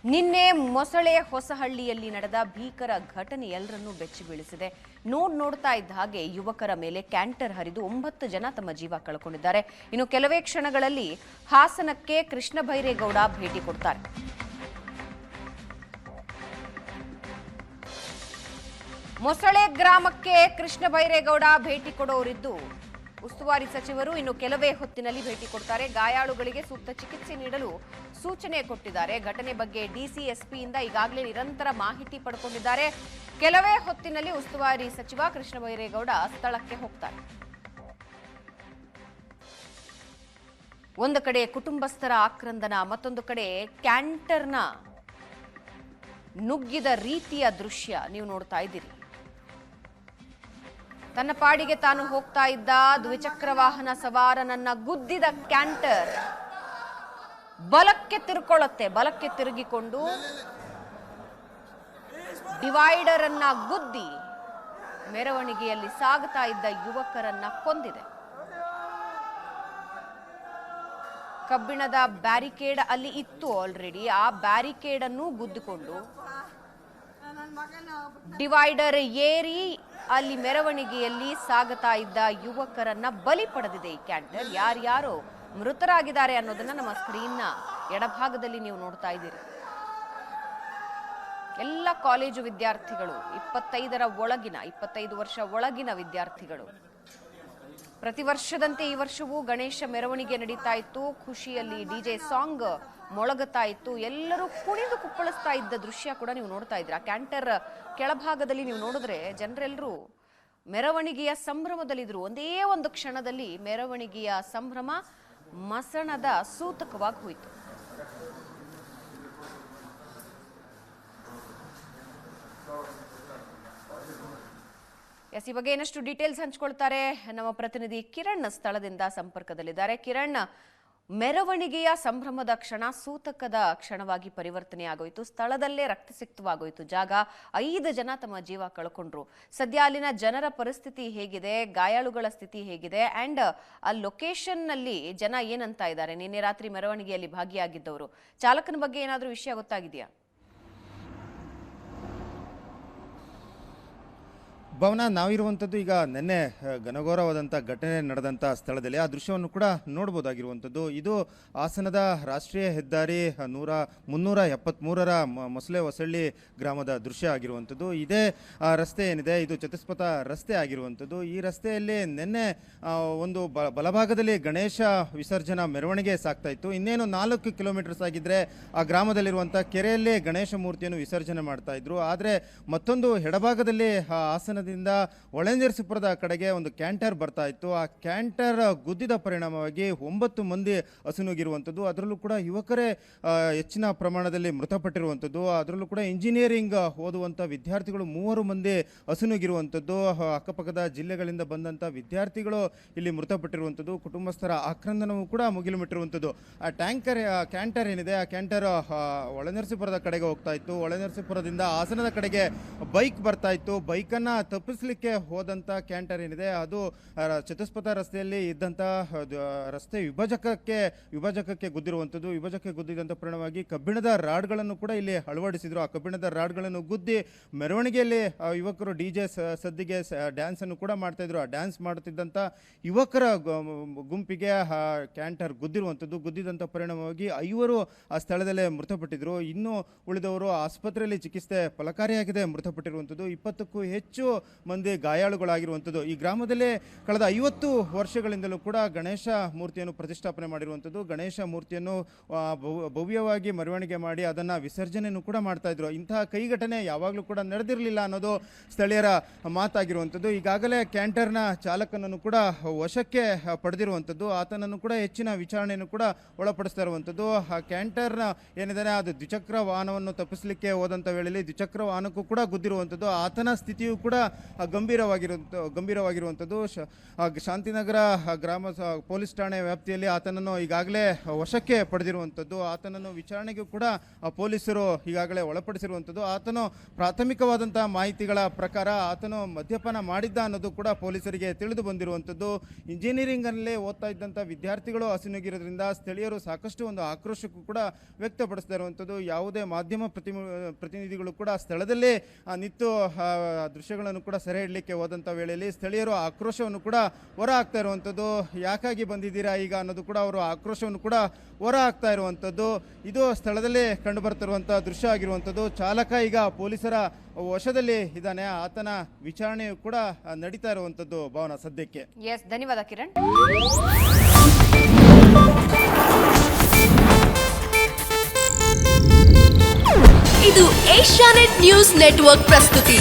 ನಿನ್ನೆ ಮೊಸಳೆ ಹೊಸಹಳ್ಳಿಯಲ್ಲಿ ನಡೆದ ಭೀಕರ ಘಟನೆ ಎಲ್ಲರನ್ನೂ ಬೆಚ್ಚಿ ಬೀಳಿಸಿದೆ. ನೋಡ್ತಾ ಇದ್ದ ಹಾಗೆ ಯುವಕರ ಮೇಲೆ ಕ್ಯಾಂಟರ್ ಹರಿದು 9 ಜನ ತಮ್ಮ ಜೀವ ಕಳ್ಕೊಂಡಿದ್ದಾರೆ. ಇನ್ನು ಕೆಲವೇ ಕ್ಷಣಗಳಲ್ಲಿ ಹಾಸನಕ್ಕೆ ಕೃಷ್ಣ ಬೈರೇಗೌಡ ಭೇಟಿ ಕೊಡ್ತಾರೆ. ಮೊಸಳೆ ಗ್ರಾಮಕ್ಕೆ ಕೃಷ್ಣ ಬೈರೇಗೌಡ ಭೇಟಿ ಕೊಡೋರಿದ್ದು ಉಸ್ತುವಾರಿ ಸಚಿವರು ಇನ್ನು ಕೆಲವೇ ಹೊತ್ತಿನಲ್ಲಿ ಭೇಟಿ ಕೊಡ್ತಾರೆ. ಗಾಯಾಳುಗಳಿಗೆ ಸೂಕ್ತ ಚಿಕಿತ್ಸೆ ನೀಡಲು ಸೂಚನೆ ಕೊಟ್ಟಿದ್ದಾರೆ. ಘಟನೆ ಬಗ್ಗೆ ಡಿಸಿಎಸ್ಪಿಯಿಂದ ಈಗಾಗಲೇ ನಿರಂತರ ಮಾಹಿತಿ ಪಡ್ಕೊಂಡಿದ್ದಾರೆ. ಕೆಲವೇ ಹೊತ್ತಿನಲ್ಲಿ ಉಸ್ತುವಾರಿ ಸಚಿವ ಕೃಷ್ಣ ಬೈರೇಗೌಡ ಸ್ಥಳಕ್ಕೆ ಹೋಗ್ತಾರೆ. ಒಂದು ಕಡೆ ಕುಟುಂಬಸ್ಥರ ಆಕ್ರಂದನ, ಮತ್ತೊಂದು ಕಡೆ ಕ್ಯಾಂಟರ್ನ ನುಗ್ಗಿದ ರೀತಿಯ ದೃಶ್ಯ ನೀವು ನೋಡ್ತಾ ಇದ್ದೀರಿ. ತನ್ನ ಪಾಡಿಗೆ ತಾನು ಹೋಗ್ತಾ ಇದ್ದ ದ್ವಿಚಕ್ರ ವಾಹನ ಸವಾರನನ್ನ ಗುದ್ದಿದ ಕ್ಯಾಂಟರ್ ಬಲಕ್ಕೆ ತಿರುಕೊಳ್ಳುತ್ತೆ. ಬಲಕ್ಕೆ ತಿರುಗಿಕೊಂಡು ಡಿವೈಡರ್ ಅನ್ನ ಗುದ್ದಿ ಮೆರವಣಿಗೆಯಲ್ಲಿ ಸಾಗುತ್ತಾ ಇದ್ದ ಯುವಕರನ್ನ ಕೊಂದಿದೆ. ಕಬ್ಬಿಣದ ಬ್ಯಾರಿಕೇಡ್ ಅಲ್ಲಿ ಇತ್ತು ಆಲ್ರೆಡಿ. ಆ ಬ್ಯಾರಿಕೇಡ್ ಅನ್ನು ಗುದ್ದಿಕೊಂಡು ಡಿವೈಡರ್ ಏರಿ ಅಲ್ಲಿ ಮೆರವಣಿಗೆಯಲ್ಲಿ ಸಾಗುತ್ತಾ ಇದ್ದ ಯುವಕರನ್ನ ಬಲಿ ಪಡೆದಿದೆ ಈ ಕ್ಯಾಂಟರ್. ಯಾರ್ಯಾರೋ ಮೃತರಾಗಿದ್ದಾರೆ ಅನ್ನೋದನ್ನ ನಮ್ಮ ಸ್ಕ್ರೀನ್ನ ಎಡಭಾಗದಲ್ಲಿ ನೀವು ನೋಡ್ತಾ ಇದ್ದೀರಿ. ಎಲ್ಲ ಕಾಲೇಜು ವಿದ್ಯಾರ್ಥಿಗಳು, 25 ವರ್ಷ ಒಳಗಿನ ವಿದ್ಯಾರ್ಥಿಗಳು. ಪ್ರತಿ ವರ್ಷದಂತೆ ಈ ವರ್ಷವೂ ಗಣೇಶ ಮೆರವಣಿಗೆ ನಡೀತಾ ಇತ್ತು. ಖುಷಿಯಲ್ಲಿ ಡಿಜೆ ಸಾಂಗ್ ಮೊಳಗುತ್ತಾ ಇತ್ತು. ಎಲ್ಲರೂ ಕುಣಿದು ಕುಪ್ಪಳಿಸ್ತಾ ಇದ್ದ ದೃಶ್ಯ ಕೂಡ ನೀವು ನೋಡ್ತಾ ಇದ್ದೀರಾ. ಕ್ಯಾಂಟರ್ ಕೆಳಭಾಗದಲ್ಲಿ ನೀವು ನೋಡಿದ್ರೆ ಜನರೆಲ್ಲರೂ ಮೆರವಣಿಗೆಯ ಸಂಭ್ರಮದಲ್ಲಿದ್ರು. ಒಂದೇ ಒಂದು ಕ್ಷಣದಲ್ಲಿ ಮೆರವಣಿಗೆಯ ಸಂಭ್ರಮ ಮಸಣದ ಸೂತಕವಾಗಿ ಹೋಯಿತು. ಈ ಬಗ್ಗೆ ಏನಷ್ಟು ಡೀಟೇಲ್ಸ್ ಹಂಚಿಕೊಳ್ತಾರೆ ನಮ್ಮ ಪ್ರತಿನಿಧಿ ಕಿರಣ್ ಸ್ಥಳದಿಂದ ಸಂಪರ್ಕದಲ್ಲಿದ್ದಾರೆ. ಕಿರಣ್, ಮೆರವಣಿಗೆಯ ಸಂಭ್ರಮದ ಕ್ಷಣ ಸೂತಕದ ಕ್ಷಣವಾಗಿ ಪರಿವರ್ತನೆ ಆಗೋಯ್ತು. ಸ್ಥಳದಲ್ಲೇ ರಕ್ತಸಿಕ್ತವಾಗೋಯ್ತು ಜಾಗ. 5 ಜನ ತಮ್ಮ ಜೀವ ಕಳ್ಕೊಂಡ್ರು. ಸದ್ಯ ಅಲ್ಲಿನ ಜನರ ಪರಿಸ್ಥಿತಿ ಹೇಗಿದೆ, ಗಾಯಾಳುಗಳ ಸ್ಥಿತಿ ಹೇಗಿದೆ, ಅಂಡ್ ಆ ಲೊಕೇಶನ್ ನಲ್ಲಿ ಜನ ಏನಂತ ಇದ್ದಾರೆ? ನಿನ್ನೆ ರಾತ್ರಿ ಮೆರವಣಿಗೆಯಲ್ಲಿ ಭಾಗಿಯಾಗಿದ್ದವರು, ಚಾಲಕನ ಬಗ್ಗೆ ಏನಾದರೂ ವಿಷಯ ಗೊತ್ತಾಗಿದೆಯಾ? ಭವನ, ನಾವಿರುವಂಥದ್ದು ಈಗ ನಿನ್ನೆ ಘನಘೋರವಾದಂಥ ಘಟನೆ ನಡೆದಂಥ ಸ್ಥಳದಲ್ಲಿ. ಆ ದೃಶ್ಯವನ್ನು ಕೂಡ ನೋಡ್ಬೋದಾಗಿರುವಂಥದ್ದು. ಇದು ಹಾಸನದ ರಾಷ್ಟ್ರೀಯ ಹೆದ್ದಾರಿ 373ರ ಮೊಸಳೆ ಹೊಸಳ್ಳಿ ಗ್ರಾಮದ ದೃಶ್ಯ ಆಗಿರುವಂಥದ್ದು. ಇದೇ ರಸ್ತೆ ಏನಿದೆ, ಇದು ಚತುಷ್ಪಥ ರಸ್ತೆ ಆಗಿರುವಂಥದ್ದು. ಈ ರಸ್ತೆಯಲ್ಲಿ ನಿನ್ನೆ ಒಂದು ಬಲಭಾಗದಲ್ಲಿ ಗಣೇಶ ವಿಸರ್ಜನಾ ಮೆರವಣಿಗೆ ಸಾಗ್ತಾ ಇತ್ತು. ಇನ್ನೇನು 4 ಕಿಲೋಮೀಟರ್ಸ್ ಆಗಿದ್ರೆ ಆ ಗ್ರಾಮದಲ್ಲಿರುವಂಥ ಕೆರೆಯಲ್ಲೇ ಗಣೇಶ ಮೂರ್ತಿಯನ್ನು ವಿಸರ್ಜನೆ ಮಾಡ್ತಾ ಇದ್ರು. ಆದರೆ ಮತ್ತೊಂದು ಎಡಭಾಗದಲ್ಲಿ ಹಾಸನದ ಒಳನರಸೀಪುರದ ಕಡೆಗೆ ಒಂದು ಕ್ಯಾಂಟರ್ ಬರ್ತಾ ಇತ್ತು. ಆ ಕ್ಯಾಂಟರ್ ಗುದ್ದಿದ ಪರಿಣಾಮವಾಗಿ 9 ಮಂದಿ ಅಸುನೀಗಿರುವಂಥದ್ದು. ಅದರಲ್ಲೂ ಕೂಡ ಯುವಕರೇ ಹೆಚ್ಚಿನ ಪ್ರಮಾಣದಲ್ಲಿ ಮೃತಪಟ್ಟಿರುವಂಥದ್ದು. ಅದರಲ್ಲೂ ಕೂಡ ಇಂಜಿನಿಯರಿಂಗ್ ಓದುವಂಥ ವಿದ್ಯಾರ್ಥಿಗಳು 3 ಮಂದಿ ಅಸುನೀಗಿರುವಂಥದ್ದು. ಅಕ್ಕಪಕ್ಕದ ಜಿಲ್ಲೆಗಳಿಂದ ಬಂದಂಥ ವಿದ್ಯಾರ್ಥಿಗಳು ಇಲ್ಲಿ ಮೃತಪಟ್ಟಿರುವಂಥದ್ದು. ಕುಟುಂಬಸ್ಥರ ಆಕ್ರಂದನವೂ ಕೂಡ ಮುಗಿಲು ಮುಟ್ಟಿರುವಂಥದ್ದು. ಆ ಕ್ಯಾಂಟರ್ ಏನಿದೆ, ಆ ಕ್ಯಾಂಟರ್ ಒಳನರಸೀಪುರದ ಕಡೆಗೆ ಹೋಗ್ತಾ ಇತ್ತು. ಒಳನರಸೀಪುರದಿಂದ ಹಾಸನದ ಕಡೆಗೆ ಬೈಕ್ ಬರ್ತಾ ಇತ್ತು. ಬೈಕನ್ನು ತಪ್ಪಿಸಲಿಕ್ಕೆ ಹೋದಂಥ ಕ್ಯಾಂಟರ್ ಏನಿದೆ, ಅದು ಚತುಷ್ಪಥ ರಸ್ತೆಯಲ್ಲಿ ಇದ್ದಂಥ ರಸ್ತೆ ವಿಭಜಕಕ್ಕೆ ಗುದ್ದಿರುವಂಥದ್ದು. ವಿಭಜಕಕ್ಕೆ ಗುದ್ದಿದಂಥ ಪರಿಣಾಮವಾಗಿ ಕಬ್ಬಿಣದ ರಾಡ್ಗಳನ್ನು ಕೂಡ ಇಲ್ಲಿ ಅಳವಡಿಸಿದ್ರು. ಆ ಕಬ್ಬಿಣದ ರಾಡ್ಗಳನ್ನು ಗುದ್ದಿ ಮೆರವಣಿಗೆಯಲ್ಲಿ ಯುವಕರು ಡಿಜೆ ಸದ್ದಿಗೆ ಡ್ಯಾನ್ಸನ್ನು ಕೂಡ ಮಾಡ್ತಾ ಇದ್ರು. ಆ ಡ್ಯಾನ್ಸ್ ಮಾಡುತ್ತಿದ್ದಂಥ ಯುವಕರ ಗುಂಪಿಗೆ ಕ್ಯಾಂಟರ್ ಗುದ್ದಿರುವಂಥದ್ದು. ಗುದ್ದಿದಂಥ ಪರಿಣಾಮವಾಗಿ 5 ಆ ಸ್ಥಳದಲ್ಲೇ ಮೃತಪಟ್ಟಿದ್ರು. ಇನ್ನು ಉಳಿದವರು ಆಸ್ಪತ್ರೆಯಲ್ಲಿ ಚಿಕಿತ್ಸೆ ಫಲಕಾರಿಯಾಗಿದೆ ಮೃತಪಟ್ಟಿರುವಂಥದ್ದು. 20ಕ್ಕೂ ಹೆಚ್ಚು ಮಂದಿ ಗಾಯಾಳುಗಳಾಗಿರುವಂಥದ್ದು. ಈ ಗ್ರಾಮದಲ್ಲಿ ಕಳೆದ 50 ವರ್ಷಗಳಿಂದಲೂ ಕೂಡ ಗಣೇಶ ಮೂರ್ತಿಯನ್ನು ಪ್ರತಿಷ್ಠಾಪನೆ ಮಾಡಿರುವಂಥದ್ದು. ಗಣೇಶ ಮೂರ್ತಿಯನ್ನು ಭವ್ಯವಾಗಿ ಮೆರವಣಿಗೆ ಮಾಡಿ ಅದನ್ನು ವಿಸರ್ಜನೆಯನ್ನು ಕೂಡ ಮಾಡ್ತಾ ಇದ್ರು. ಇಂತಹ ಕೈಘಟನೆ ಯಾವಾಗಲೂ ಕೂಡ ನಡೆದಿರಲಿಲ್ಲ ಅನ್ನೋದು ಸ್ಥಳೀಯರ ಮಾತಾಗಿರುವಂಥದ್ದು. ಈಗಾಗಲೇ ಕ್ಯಾಂಟರ್ನ ಚಾಲಕನನ್ನು ಕೂಡ ವಶಕ್ಕೆ ಪಡೆದಿರುವಂಥದ್ದು. ಆತನನ್ನು ಕೂಡ ಹೆಚ್ಚಿನ ವಿಚಾರಣೆಯನ್ನು ಕೂಡ ಒಳಪಡಿಸ್ತಾ ಇರುವಂಥದ್ದು. ಆ ಕ್ಯಾಂಟರ್ನ ಏನಿದೆ, ಅದು ದ್ವಿಚಕ್ರ ವಾಹನವನ್ನು ತಪ್ಪಿಸಲಿಕ್ಕೆ ಹೋದಂಥ ವೇಳೆಯಲ್ಲಿ ದ್ವಿಚಕ್ರ ವಾಹನಕ್ಕೂ ಕೂಡ ಗುದ್ದಿರುವಂಥದ್ದು. ಆತನ ಸ್ಥಿತಿಯು ಕೂಡ ಗಂಭೀರವಾಗಿರುವಂಥದ್ದು. ಶಾಂತಿನಗರ ಗ್ರಾಮ ಪೊಲೀಸ್ ಠಾಣೆ ವ್ಯಾಪ್ತಿಯಲ್ಲಿ ಆತನನ್ನು ಈಗಾಗಲೇ ವಶಕ್ಕೆ ಪಡೆದಿರುವಂಥದ್ದು. ಆತನನ್ನು ವಿಚಾರಣೆಗೂ ಕೂಡ ಪೊಲೀಸರು ಈಗಾಗಲೇ ಒಳಪಡಿಸಿರುವಂಥದ್ದು. ಆತನು ಪ್ರಾಥಮಿಕವಾದಂಥ ಮಾಹಿತಿಗಳ ಪ್ರಕಾರ ಆತನು ಮದ್ಯಪಾನ ಮಾಡಿದ್ದ ಅನ್ನೋದು ಕೂಡ ಪೊಲೀಸರಿಗೆ ತಿಳಿದು ಬಂದಿರುವಂಥದ್ದು. ಇಂಜಿನಿಯರಿಂಗ್ನಲ್ಲೇ ಓದ್ತಾ ಇದ್ದಂಥ ವಿದ್ಯಾರ್ಥಿಗಳು ಹಸಿನುಗಿರೋದ್ರಿಂದ ಸ್ಥಳೀಯರು ಸಾಕಷ್ಟು ಒಂದು ಆಕ್ರೋಶಕ್ಕೂ ಕೂಡ ವ್ಯಕ್ತಪಡಿಸ್ತಾ ಇರುವಂಥದ್ದು. ಯಾವುದೇ ಮಾಧ್ಯಮ ಪ್ರತಿನಿಧಿಗಳು ಕೂಡ ಸ್ಥಳದಲ್ಲೇ ನಿಂತು ದೃಶ್ಯಗಳನ್ನು ಕೂಡ ಸೆರೆ ಹಿಡಲಿಕ್ಕೆ ಹೋದಂಥ ವೇಳೆಯಲ್ಲಿ ಸ್ಥಳೀಯರು ಆಕ್ರೋಶವನ್ನು ಕೂಡ ಹೊರ ಹಾಕ್ತಾ ಇರುವಂಥದ್ದು. ಯಾಕಾಗಿ ಬಂದಿದ್ದೀರಾ ಈಗ ಅನ್ನೋದು ಕೂಡ ಅವರು ಆಕ್ರೋಶವನ್ನು ಕೂಡ ಹೊರ ಹಾಕ್ತಾ ಇರುವಂಥದ್ದು. ಇದು ಸ್ಥಳದಲ್ಲೇ ಕಂಡು ಬರ್ತಿರುವಂಥ ದೃಶ್ಯ ಆಗಿರುವಂಥದ್ದು. ಚಾಲಕ ಈಗ ಪೊಲೀಸರ ವಶದಲ್ಲಿ ಇದ್ದಾನೆ. ಆತನ ವಿಚಾರಣೆಯು ಕೂಡ ನಡೀತಾ ಇರುವಂಥದ್ದು ಭಾವನಾ ಸದ್ಯಕ್ಕೆ. ಎಸ್, ಧನ್ಯವಾದ ಕಿರಣ್. ಇದು ಏಷ್ಯಾನೆಟ್ ನ್ಯೂಸ್ ನೆಟ್ವರ್ಕ್ ಪ್ರಸ್ತುತಿ.